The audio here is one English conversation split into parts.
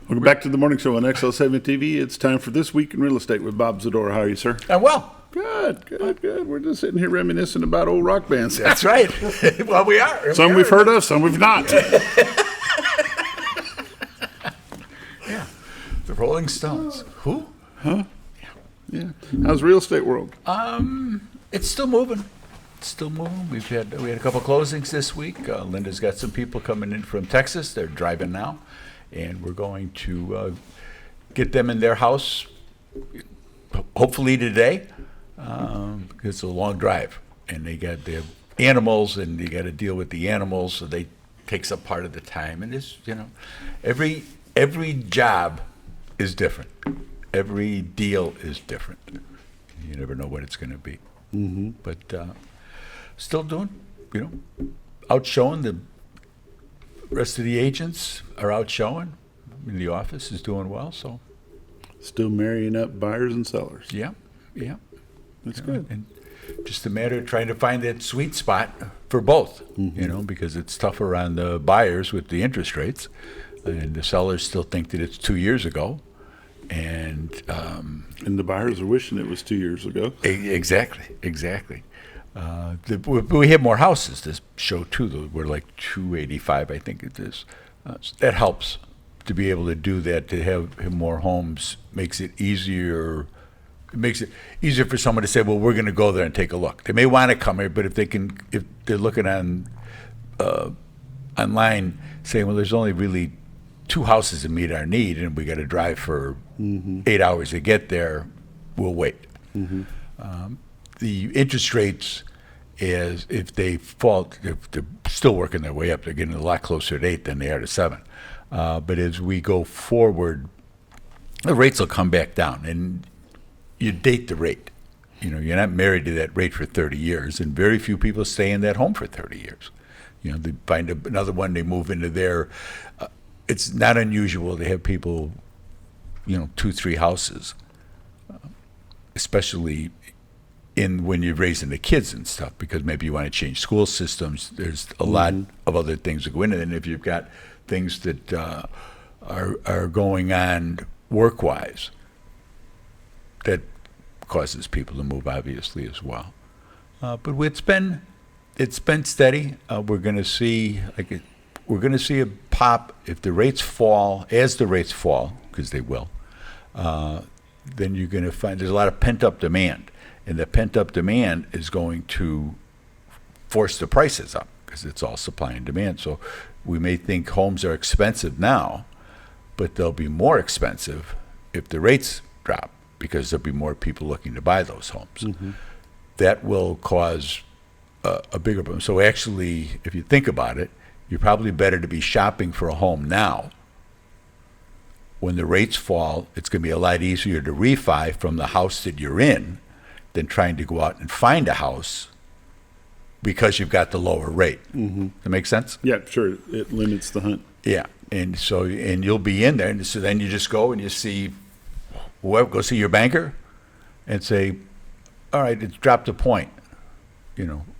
Welcome back to the morning show on XL7 TV. It's time for This Week in Real Estate with Bob Zadora. How are you, sir? I'm well. Good. We're just sitting here reminiscing about old rock bands. That's right. Well, we are. Some we've heard of, some we've not. Yeah. The Rolling Stones. Who? Huh? Yeah. How's the real estate world? It's still moving. We had a couple closings this week. Linda's got some people coming in from Texas. They're driving now, and we're going to get them in their house hopefully today, because it's a long drive, and they have animals, and you got to deal with the animals, so they takes up part of the time. And it's, every job is different. Every deal is different. You never know what it's going to be. Mm-hmm. But still doing, out showing. The rest of the agents are out showing. The office is doing well, so. Still marrying up buyers and sellers. Yeah. That's good. And just a matter of trying to find that sweet spot for both, Mm-hmm. Because it's tougher on the buyers with the interest rates, and the sellers still think that it's 2 years ago. And the buyers are wishing it was 2 years ago. Exactly. We have more houses this show too. We're like 285, I think it is. So that helps to be able to do that. To have more homes makes it easier. It makes it easier for someone to say, "Well, we're going to go there and take a look." They may want to come here, but if they're looking on online, saying, "Well, there's only really 2 houses that meet our need, and we got to drive for 8 hours to get there," we'll wait. Mm-hmm. The interest rates, if they're still working their way up, they're getting a lot closer to 8 than they are to 7. But as we go forward, the rates will come back down, and you date the rate. You're not married to that rate for 30 years, and very few people stay in that home for 30 years. They find another one, they move into their. It's not unusual to have people, 2-3 houses, especially when you're raising the kids and stuff, because maybe you want to change school systems. There's a lot of other things that go into it. And if you've got things that are going on work-wise, that causes people to move, obviously, as well. But it's been steady. We're going to see a pop if the rates fall, because they will. Then you're going to find there's a lot of pent-up demand. And the pent-up demand is going to force the prices up, because it's all supply and demand. So we may think homes are expensive now, but they'll be more expensive if the rates drop, because there'll be more people looking to buy those homes. Mm-hmm. That will cause a bigger problem. So actually, if you think about it, you're probably better to be shopping for a home now. When the rates fall, it's going to be a lot easier to refi from the house that you're in than trying to go out and find a house because you've got the lower rate. Mm-hmm. That make sense? Yeah, sure. It limits the hunt. Yeah. And you'll be in there. And so then you just go and you see whoever, go see your banker and say, all right, it's dropped a point.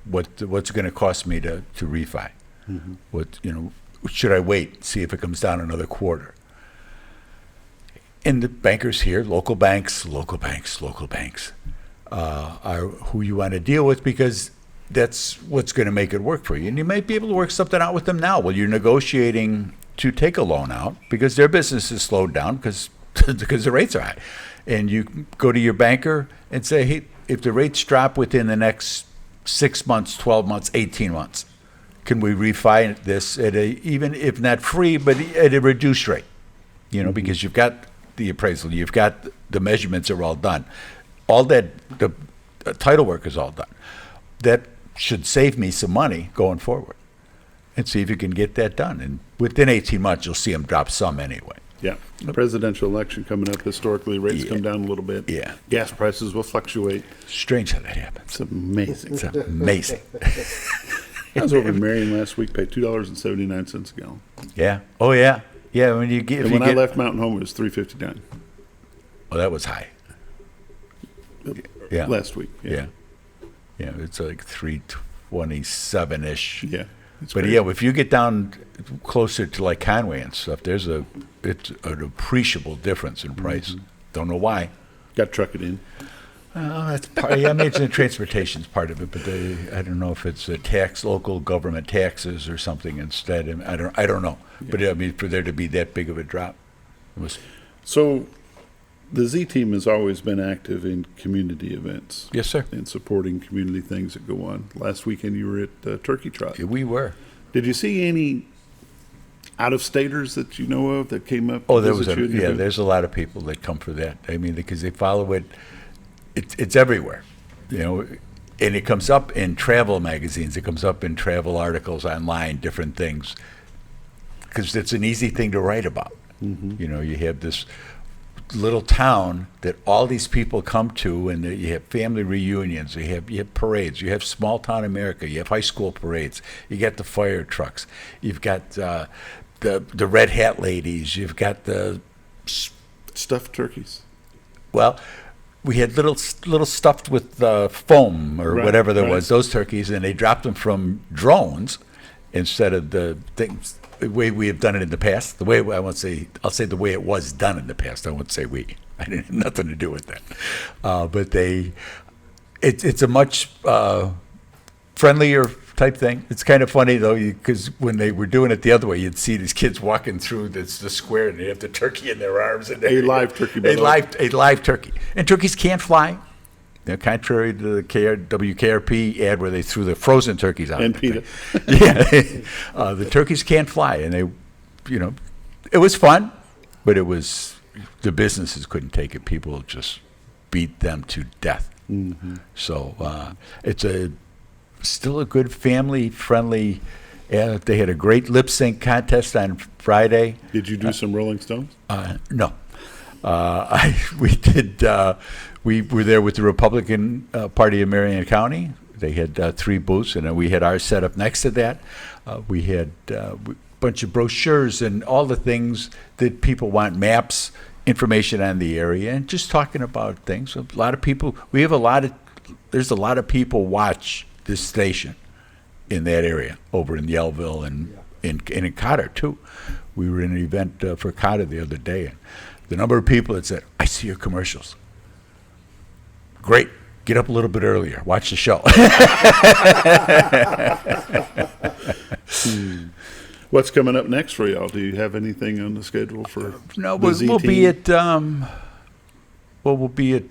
What's it going to cost me to refi? Mm-hmm. Should I wait, see if it comes down another quarter? And the bankers here, local banks, are who you want to deal with, because that's what's going to make it work for you. And you might be able to work something out with them now while you're negotiating to take a loan out, because their business is slowed down because the rates are high. And you go to your banker and say, hey, if the rates drop within the next 6 months, 12 months, 18 months, can we refi this at even if not free, but at a reduced rate? Because you've got the appraisal, you've got the measurements are all done. All that, the title work is all done. That should save me some money going forward. And see if you can get that done. And within 18 months, you'll see them drop some anyway. Yeah. The presidential election coming up, historically, rates come down a little bit. Yeah. Gas prices will fluctuate. Strange how that happens. It's amazing. It's amazing. I was over in Marion last week, paid $2.79 a gallon. Yeah. Oh, yeah. Yeah, when you get. And when I left Mountain Home, it was $3.59. Oh, that was high. Yeah. Last week. Yeah. Yeah, it's like 327-ish. Yeah. But yeah, if you get down closer to like Conway and stuff, there's a it's an appreciable difference in price. Don't know why. Got to truck it in. That's part. Yeah, I imagine the transportation's part of it, but I don't know if it's a tax, local government taxes or something instead. And I don't know. But I mean, for there to be that big of a drop, it was. So the Z team has always been active in community events. Yes, sir. And supporting community things that go on. Last weekend you were at Turkey Trot. We were. Did you see any out-of-staters that you know of that came up? Oh, to there was visit you in your booth? there's a lot of people that come for that. I mean, because they follow it. It's everywhere, you know, and it comes up in travel magazines. It comes up in travel articles online, different things, because it's an easy thing to write about. You know, you have this little town that all these people come to, and you have family reunions, you have parades, you have small town America, you have high school parades, you got the fire trucks, you've got the red hat ladies, you've got the Stuffed turkeys. well, we had little stuffed with foam or Right, whatever there right. was, those turkeys, and they dropped them from drones instead of the things the way we have done it in the past. The way I'll say the way it was done in the past. I won't say we. I didn't have nothing to do with that. But it's a much friendlier type thing. It's kind of funny though, because when they were doing it the other way, you'd see these kids walking through the square, and they have the turkey in their arms, and A live turkey, by a the way. live turkey. And turkeys can't fly. You know, contrary to the WKRP ad where they threw the frozen turkeys out. And the PETA. thing. Yeah, the turkeys can't fly, and they, you know, it was fun, but it was the businesses couldn't take it. People just beat them to death. So it's still a good family-friendly. They had a great lip sync contest on Friday. Did you do some Rolling Stones? No, we did. We were there with the Republican Party of Marion County. They had 3 booths, and then we had ours set up next to that. We had a bunch of brochures and all the things that people want, maps, information on the area, and just talking about things. A lot of people. There's a lot of people watch this station in that area over in Yellville and in Cotter too. We were in an event for Cotter the other day, and the number of people that said, "I see your commercials. Great. Get up a little bit earlier. Watch the show." What's coming up next for y'all? Do you have anything on the schedule for No, the Z we'll team? be at we'll be at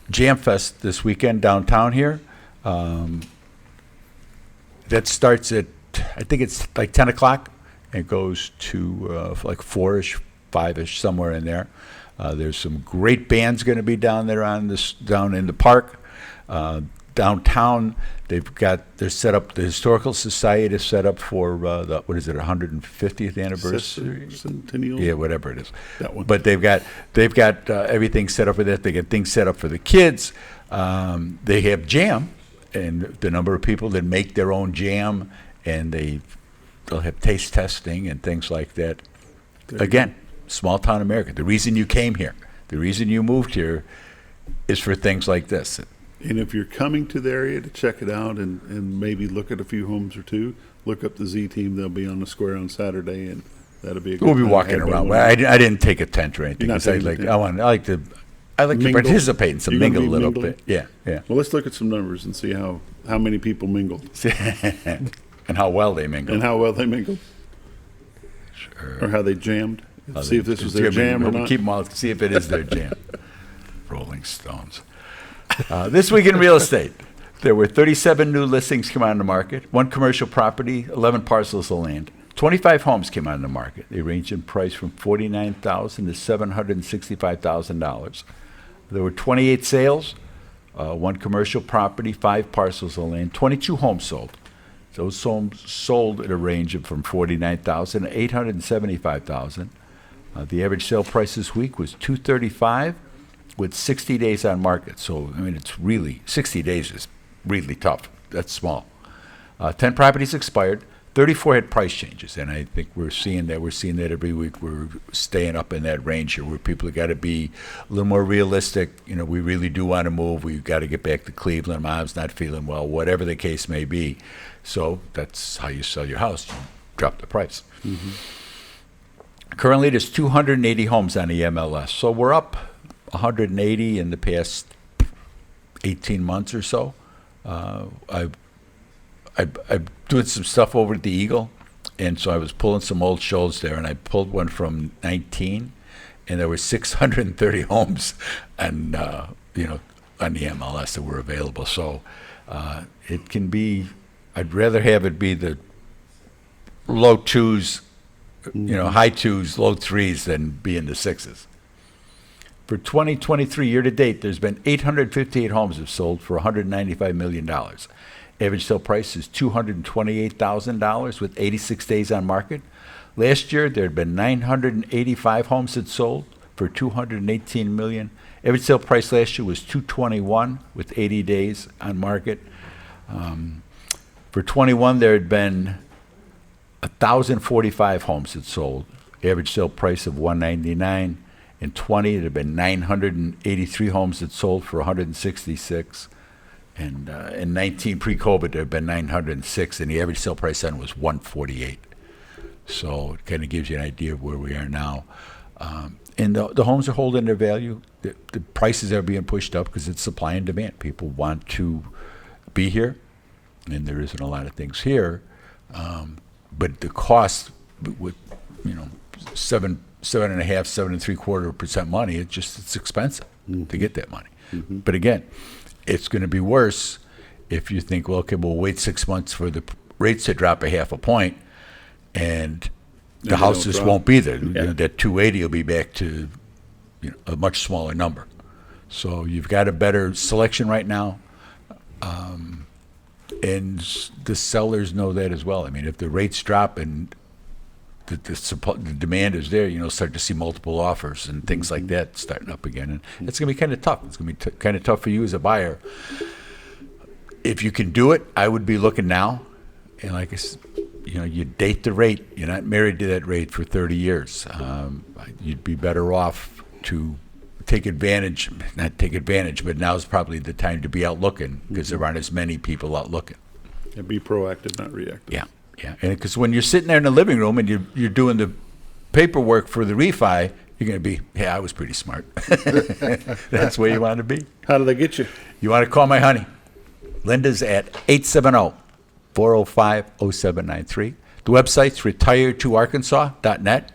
Jam Fest this weekend downtown here. That starts at, I think it's like 10 o'clock and goes to like 4-ish, 5-ish, somewhere in there. There's some great bands going to be down there down in the park. Downtown, they're set up, the Historical Society is set up for the 150th anniversary? Centennial? Yeah, whatever it is. That one. But they've got everything set up for that. They get things set up for the kids. They have jam, and the number of people that make their own jam, and they'll have taste testing and things like that. There you Again, small town America. The reason you came here, the reason you moved here, is for things like this. And if you're coming to the area to check it out and maybe look at a few homes or two, look up the Z team. They'll be on the square on Saturday, and that'll be a good We'll be time. walking Everybody around. will- I didn't take a tent or anything. You're not 'Cause taking a tent. I like to Mingle? participate and some You're gonna mingle a be little mingling? bit. Yeah, yeah. Well, let's look at some numbers and see how many people mingled And how well they mingle. and how well they mingled, or how they jammed. See if this was their jam or not. Keep them all. See if it is their jam. Rolling Stones. This week in real estate, there were 37 new listings come on the market, 1 commercial property, 11 parcels of land. 25 homes came on the market. They range in price from $49,000 to $765,000. There were 28 sales, 1 commercial property, 5 parcels of land, 22 homes sold. Those homes sold at a range of from $49,000 to $875,000. The average sale price this week was $235,000 with 60 days on market. So, I mean, it's really, 60 days is really tough. That's small. 10 properties expired. 34 had price changes, and I think we're seeing that. We're seeing that every week. We're staying up in that range here where people have got to be a little more realistic. You know, we really do want to move. We've got to get back to Cleveland. Mom's not feeling well, whatever the case may be. So that's how you sell your house. You drop the price. Currently, there's 280 homes on the MLS. So we're up 180 in the past 18 months or so. I'm doing some stuff over at the Eagle, and so I was pulling some old shows there, and I pulled one from 19, and there were 630 homes, and on the MLS that were available. So it can be. I'd rather have it be the low twos, high twos, low threes than be in the sixes. For 2023 year to date, there's been 858 homes have sold for $195 million. Average sale price is $228,000 with 86 days on market. Last year, there had been 985 homes that sold for $218 million. Average sale price last year was $221 with 80 days on market. For 21, there had been 1,045 homes that sold. Average sale price of $199. In 20, there had been 983 homes that sold for $166. And in 19, pre-COVID, there had been 906, and the average sale price then was $148. So it kind of gives you an idea of where we are now. And the homes are holding their value. The prices are being pushed up because it's supply and demand. People want to be here, and there isn't a lot of things here. But the cost with 7.5%, 7.75% money, it's expensive to get that money. But again, it's going to be worse if you think, well, okay, we'll wait 6 months for the rates to drop a half a point, and the houses won't be there. Yeah. That 280 will be back to a much smaller number. So you've got a better selection right now, and the sellers know that as well. I mean, if the rates drop and the demand is there, start to see multiple offers and things like that starting up again. And it's going to be kind of tough. It's going to be kind of tough for you as a buyer. If you can do it, I would be looking now. And like I said, you date the rate. You're not married to that rate for 30 years. You'd be better off to not take advantage, but now's probably the time to be out looking because there aren't as many people out looking. And be proactive, not reactive. Yeah. And because when you're sitting there in the living room and you're doing the paperwork for the refi, you're going to be, hey, I was pretty smart. That's where you want to be. How do they get you? You want to call my honey. Linda's at 870-405-0793. The website's retiredtoarkansas.net.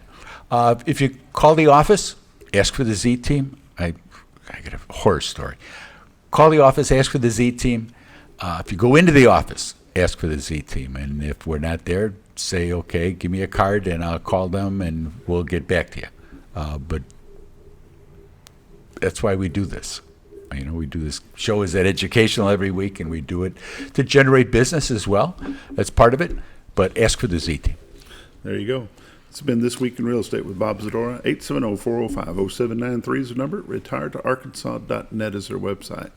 If you call the office, ask for the Z team. I got a horror story. Call the office, ask for the Z team. If you go into the office, ask for the Z team. And if we're not there, say, okay, give me a card and I'll call them and we'll get back to you. But that's why we do this. We do this show is that educational every week, and we do it to generate business as well. That's part of it. But ask for the Z team. There you go. It's been This Week in Real Estate with Bob Zadora. 870-405-0793 is the number. Retiredtoarkansas.net is their website.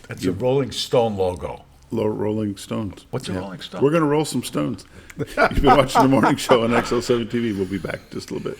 That's a Rolling Stone logo. Rolling Stones. What's a Rolling Stone? We're going to roll some stones. You've been watching The Morning Show on XL7 TV. We'll be back in just a little bit.